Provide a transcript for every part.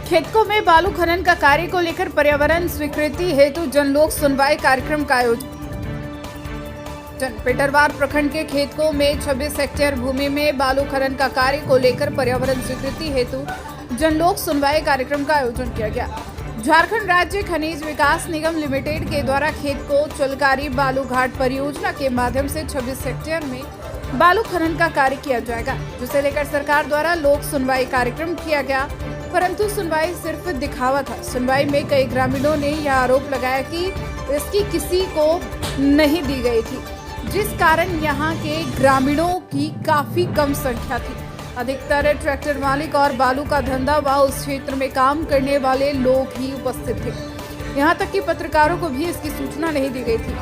खेतकों में बालू खनन का कार्य को लेकर पर्यावरण स्वीकृति हेतु जनलोक सुनवाई कार्यक्रम का आयोजन। पेटरवार प्रखंड के खेतकों में 26 हेक्टेयर भूमि में बालू खनन का कार्य को लेकर पर्यावरण स्वीकृति हेतु जनलोक सुनवाई कार्यक्रम का आयोजन किया गया। झारखंड राज्य खनिज विकास निगम लिमिटेड के द्वारा खेत को चलकारी बालू घाट परियोजना के माध्यम से 26 हेक्टेयर में बालू खनन का कार्य किया जाएगा, जिसे लेकर सरकार द्वारा लोक सुनवाई कार्यक्रम किया गया, परंतु सुनवाई सिर्फ दिखावा था। सुनवाई में कई ग्रामीणों ने यह आरोप लगाया कि इसकी किसी को नहीं दी गई थी, जिस कारण यहाँ के ग्रामीणों की काफी कम संख्या थी। अधिकतर ट्रैक्टर मालिक और बालू का धंधा व उस क्षेत्र में काम करने वाले लोग ही उपस्थित थे। यहाँ तक कि पत्रकारों को भी इसकी सूचना नहीं दी गई थी,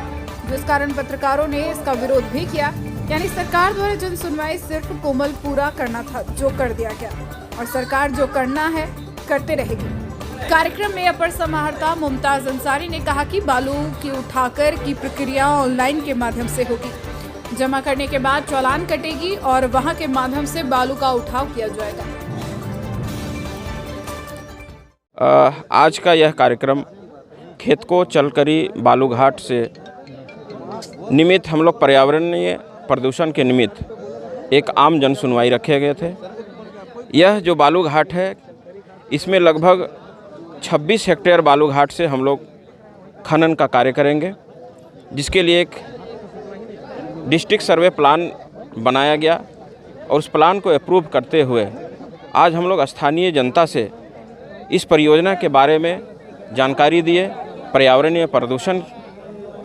जिस कारण पत्रकारों ने इसका विरोध भी किया। यानी सरकार द्वारा जन सुनवाई सिर्फ कोमल पूरा करना था, जो कर दिया गया, और सरकार जो करना है करते रहेगी। कार्यक्रम में अपर समाहर्ता मुमताज अंसारी ने कहा कि बालू की उठाकर की प्रक्रिया ऑनलाइन के माध्यम से होगी। जमा करने के बाद चालान कटेगी और वहां के माध्यम से बालू का उठाव किया जाएगा। आज का यह कार्यक्रम खेत को चलकरी बालू घाट से निमित्त हम लोग पर्यावरणीय प्रदूषण के निमित्त एक आम जन सुनवाई रखे गए थे। यह जो बालू घाट है, इसमें लगभग 26 हेक्टेयर बालू घाट से हम लोग खनन का कार्य करेंगे, जिसके लिए एक डिस्ट्रिक्ट सर्वे प्लान बनाया गया और उस प्लान को अप्रूव करते हुए आज हम लोग स्थानीय जनता से इस परियोजना के बारे में जानकारी दिए। पर्यावरणीय प्रदूषण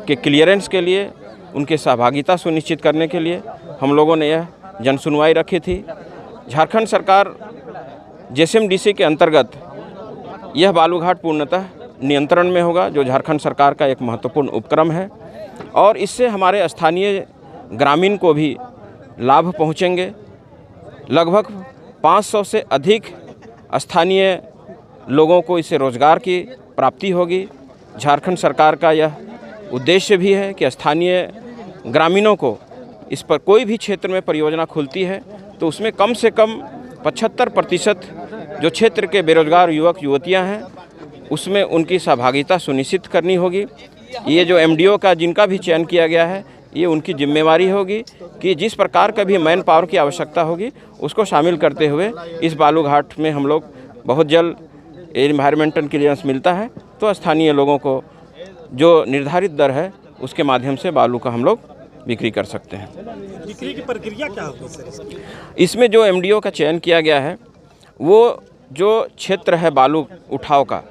के क्लियरेंस के लिए, उनके सहभागिता सुनिश्चित करने के लिए हम लोगों ने यह जन सुनवाई रखी थी। झारखंड सरकार जेएसएमडीसी के अंतर्गत यह बालू घाट पूर्णतः नियंत्रण में होगा, जो झारखंड सरकार का एक महत्वपूर्ण उपक्रम है, और इससे हमारे स्थानीय ग्रामीण को भी लाभ पहुंचेंगे। लगभग 500 से अधिक स्थानीय लोगों को इससे रोजगार की प्राप्ति होगी। झारखंड सरकार का यह उद्देश्य भी है कि स्थानीय ग्रामीणों को इस पर कोई भी क्षेत्र में परियोजना खुलती है तो उसमें कम से कम 75% जो क्षेत्र के बेरोजगार युवक युवतियां हैं उसमें उनकी सहभागिता सुनिश्चित करनी होगी। ये जो एमडीओ का जिनका भी चयन किया गया है, ये उनकी जिम्मेवारी होगी कि जिस प्रकार का भी मैन पावर की आवश्यकता होगी उसको शामिल करते हुए इस बालू घाट में हम लोग बहुत जल्द एनवायरमेंटल क्लियरेंस मिलता है तो स्थानीय लोगों को जो निर्धारित दर है उसके माध्यम से बालू का हम लोग बिक्री कर सकते हैं। बिक्री की प्रक्रिया क्या होगी सर? इसमें जो एमडीओ का चयन किया गया है, वो जो क्षेत्र है बालू उठाव का,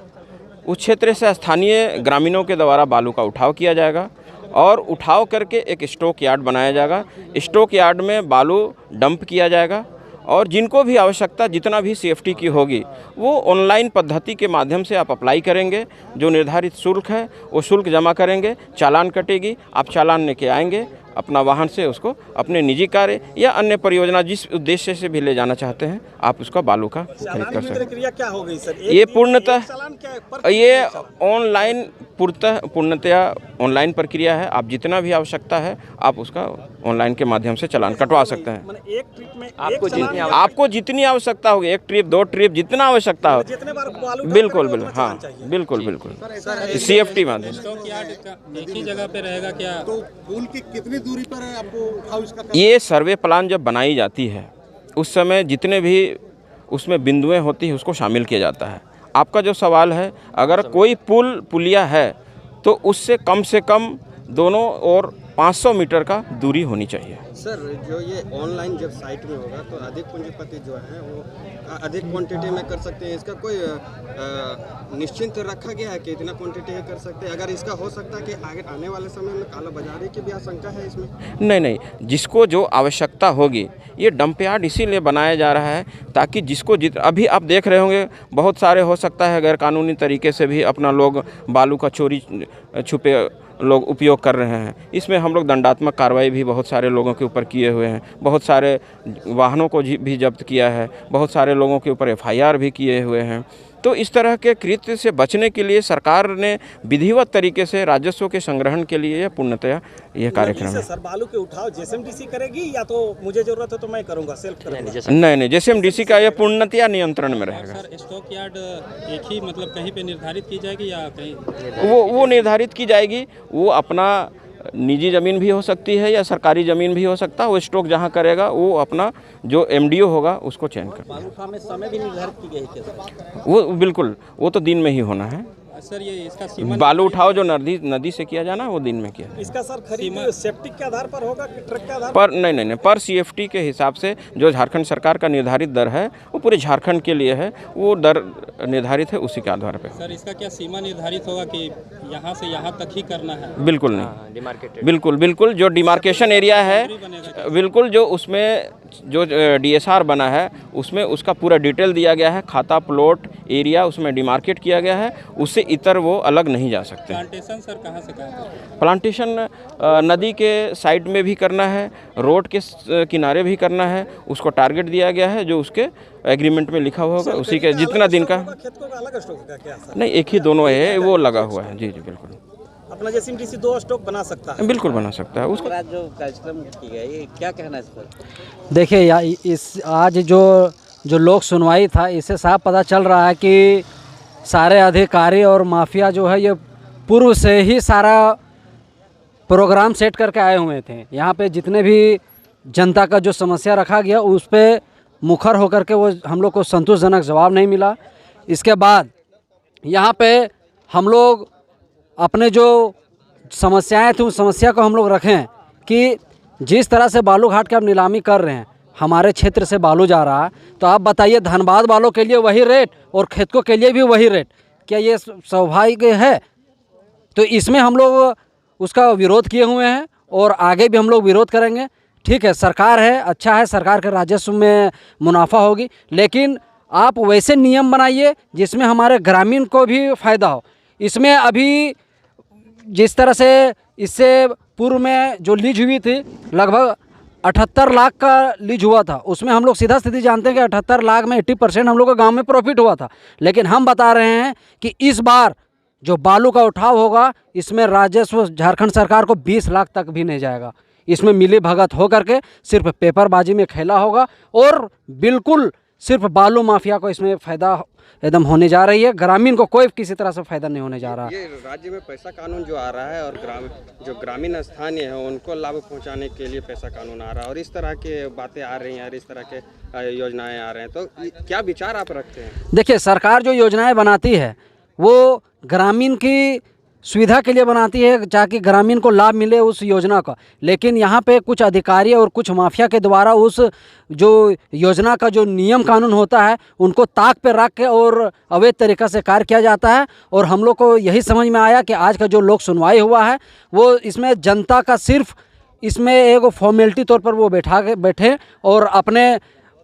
उस क्षेत्र से स्थानीय ग्रामीणों के द्वारा बालू का उठाव किया जाएगा और उठाव करके एक स्टॉक यार्ड बनाया जाएगा। स्टॉक यार्ड में बालू डंप किया जाएगा और जिनको भी आवश्यकता, जितना भी सेफ्टी की होगी, वो ऑनलाइन पद्धति के माध्यम से आप अप्लाई करेंगे। जो निर्धारित शुल्क है वो शुल्क जमा करेंगे, चालान कटेगी, आप चालान लेके आएंगे अपना वाहन से, उसको अपने निजी कार्य या अन्य परियोजना जिस उद्देश्य से भी ले जाना चाहते हैं आप उसका बालू का खरीद कर सकते हैं। प्रक्रिया क्या हो गई सर? ये पूर्णतः ये ऑनलाइन पूर्णतया ऑनलाइन प्रक्रिया है। आप जितना भी आवश्यकता है आप उसका ऑनलाइन के माध्यम से चालान कटवा सकते हैं। एक ट्रिप में आपको जितनी आवश्यकता होगी, 1 ट्रिप 2 ट्रिप जितना आवश्यकता हो, बिल्कुल बिल्कुल, हाँ बिल्कुल बिल्कुल, CFT माध्यम। एक ही जगह पे रहेगा क्या? तो पुल की कितनी दूरी पर है आपको उठाव इसका? ये सर्वे प्लान जब बनाई जाती है उस समय जितने भी उसमें बिंदुएं होती हैं उसको शामिल किया जाता है। आपका जो सवाल है, अगर कोई पुलिया है तो उससे कम से कम दोनों ओर 500 मीटर का दूरी होनी चाहिए। सर, जो ये ऑनलाइन जब साइट में होगा तो अधिक पूंजीपति जो है वो अधिक क्वांटिटी में कर सकते हैं। इसका कोई निश्चिंत रखा गया है कि इतना क्वांटिटी कर सकते हैं? अगर इसका हो सकता है कि आगे आने वाले समय में कालाबाजारी की भी आशंका है इसमें? नहीं, जिसको जो आवश्यकता होगी, ये डंप यार्ड इसीलिए बनाया जा रहा है ताकि जिसको अभी आप देख रहे होंगे बहुत सारे हो सकता है गैरकानूनी तरीके से भी अपना लोग बालू का चोरी छुपे लोग उपयोग कर रहे हैं। इसमें हम लोग दंडात्मक कार्रवाई भी बहुत सारे लोगों के ऊपर किए हुए हैं, बहुत सारे वाहनों को भी जब्त किया है, बहुत सारे लोगों के ऊपर FIR भी किए हुए हैं। तो तो इस तरह के कृत्य से बचने के लिए सरकार ने विधिवत तरीके से राजस्व के संग्रहण के लिए यह पूर्णतया यह कार्यक्रम है। सर बालू के उठाव जेएसएमडीसी करेगी या तो मुझे जरूरत है तो मैं करूंगा, सेल्फ करूंगा? नहीं, जेएसएमडीसी का यह पूर्णतया नियंत्रण में रहेगा। सर स्टॉक यार्ड एक ही मतलब कहीं पे निर्धारित की जाएगी या कहीं? वो निर्धारित की जाएगी। वो अपना निजी ज़मीन भी हो सकती है या सरकारी ज़मीन भी हो सकता है। वो स्टॉक जहाँ करेगा वो अपना जो एमडीओ होगा उसको चयन कर। बालू उठाव में समय भी निर्धारित की गई है क्या सर? वो बिल्कुल, वो तो दिन में ही होना है। सर ये इसका सीमा बालू उठाओ जो नदी से किया जाना वो दिन में किया। इसका सर खरीद सेफ्टी के आधार पर होगा कि ट्रक के आधार पर नहीं, पर सीएफटी के हिसाब से जो झारखंड सरकार का निर्धारित दर है वो पूरे झारखंड के लिए है, वो दर निर्धारित है उसी के आधार पे। सर इसका क्या सीमा निर्धारित होगा कि यहाँ से यहाँ तक ही करना है? बिल्कुल नहीं, बिल्कुल जो डिमार्केशन एरिया है, बिल्कुल जो उसमें जो डीएसआर बना है उसमें उसका पूरा डिटेल दिया गया है, खाता प्लॉट एरिया उसमें डिमार्केट किया गया है, उससे इतर वो अलग नहीं जा सकते। प्लांटेशन सर कहाँ से कहाँ? प्लांटेशन नदी के साइड में भी करना है, रोड के किनारे भी करना है, उसको टारगेट दिया गया है जो उसके एग्रीमेंट में लिखा हुआ होगा, उसी के जितना दिन का। खेत को अलग स्टॉक होगा क्या सर? नहीं, एक ही दोनों है, वो लगा हुआ है। जी बिल्कुल, अपना जेएसएमडीसी 2 स्टॉक बना सकता है? बिल्कुल बना सकता है। उसको जो कार्यक्रम की गई क्या कहना है इस पर? देखिए इस आज जो लोक सुनवाई था, इससे साफ पता चल रहा है कि सारे अधिकारी और माफिया जो है ये पूर्व से ही सारा प्रोग्राम सेट करके आए हुए थे। यहाँ पे जितने भी जनता का जो समस्या रखा गया उस पर मुखर होकर के वो हम लोग को संतोषजनक जवाब नहीं मिला। इसके बाद यहाँ पे हम लोग अपने जो समस्याएं थी उस समस्या को हम लोग रखें कि जिस तरह से बालू घाट की आप नीलामी कर रहे हैं, हमारे क्षेत्र से बालू जा रहा है, तो आप बताइए धनबाद वालों के लिए वही रेट और खेतों के लिए भी वही रेट, क्या ये सौभाग्य है? तो इसमें हम लोग उसका विरोध किए हुए हैं और आगे भी हम लोग विरोध करेंगे। ठीक है, सरकार है, अच्छा है, सरकार के राजस्व में मुनाफा होगी, लेकिन आप वैसे नियम बनाइए जिसमें हमारे ग्रामीण को भी फ़ायदा हो। इसमें अभी जिस तरह से इससे पूर्व में जो लीज हुई थी लगभग 78 लाख का लीज हुआ था, उसमें हम लोग सीधा स्थिति जानते हैं कि 78 लाख में 80% हम लोग को गांव में प्रॉफिट हुआ था। लेकिन हम बता रहे हैं कि इस बार जो बालू का उठाव होगा इसमें राजस्व झारखंड सरकार को 20 लाख तक भी नहीं जाएगा। इसमें मिली भगत हो करके सिर्फ पेपरबाजी में खेला होगा और बिल्कुल सिर्फ बालू माफिया को इसमें फ़ायदा एकदम होने जा रही है, ग्रामीण को कोई किसी तरह से फ़ायदा नहीं होने जा रहा। ये राज्य में पैसा कानून जो आ रहा है और जो ग्रामीण स्थानीय है उनको लाभ पहुंचाने के लिए पैसा कानून आ रहा है और इस तरह के बातें आ रही हैं और इस तरह के योजनाएं आ रहे हैं, तो क्या विचार आप रखते हैं? देखिए, सरकार जो योजनाएं बनाती है वो ग्रामीण की सुविधा के लिए बनाती है ताकि ग्रामीण को लाभ मिले उस योजना का, लेकिन यहाँ पे कुछ अधिकारी और कुछ माफिया के द्वारा उस जो योजना का जो नियम कानून होता है उनको ताक पे रख के और अवैध तरीक़ा से कार्य किया जाता है। और हम लोग को यही समझ में आया कि आज का जो लोक सुनवाई हुआ है वो इसमें जनता का सिर्फ इसमें एक फॉर्मेलिटी तौर पर वो बैठे और अपने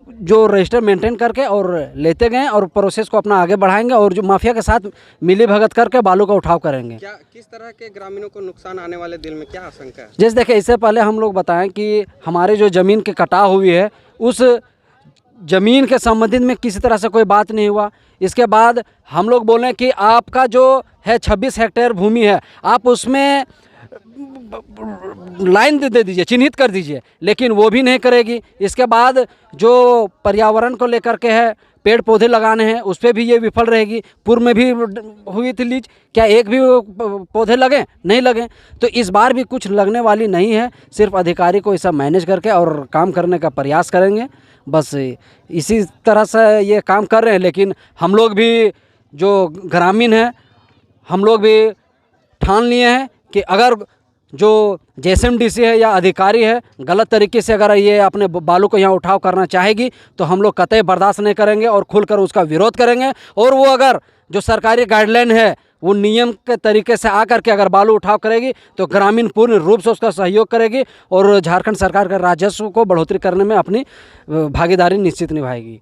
जो रजिस्टर मेंटेन करके और लेते गए और प्रोसेस को अपना आगे बढ़ाएंगे और जो माफिया के साथ मिली भगत करके बालू का उठाव करेंगे। क्या किस तरह के ग्रामीणों को नुकसान आने वाले दिन में क्या आशंका है? जैसे देखिए, इससे पहले हम लोग बताएं कि हमारे जो ज़मीन के कटाव हुई है उस ज़मीन के संबंधित में किसी तरह से कोई बात नहीं हुआ। इसके बाद हम लोग बोलें कि आपका जो है 26 हेक्टेयर भूमि है, आप उसमें लाइन दे दीजिए, चिन्हित कर दीजिए, लेकिन वो भी नहीं करेगी। इसके बाद जो पर्यावरण को लेकर के है, पेड़ पौधे लगाने हैं, उस पर भी ये विफल रहेगी। पूर्व में भी हुई थी लीज, क्या एक भी पौधे लगे? नहीं लगे। तो इस बार भी कुछ लगने वाली नहीं है, सिर्फ अधिकारी को इसे मैनेज करके और काम करने का प्रयास करेंगे। बस इसी तरह से ये काम कर रहे हैं। लेकिन हम लोग भी जो ग्रामीण हैं, हम लोग भी ठान लिए हैं कि अगर जो जेएसएमडीसी है या अधिकारी है गलत तरीके से अगर ये अपने बालू को यहाँ उठाव करना चाहेगी तो हम लोग कतई बर्दाश्त नहीं करेंगे और खुलकर उसका विरोध करेंगे। और वो अगर जो सरकारी गाइडलाइन है वो नियम के तरीके से आकर के अगर बालू उठाव करेगी तो ग्रामीण पूर्ण रूप से उसका सहयोग करेगी और झारखंड सरकार के राजस्व को बढ़ोतरी करने में अपनी भागीदारी निश्चित निभाएगी।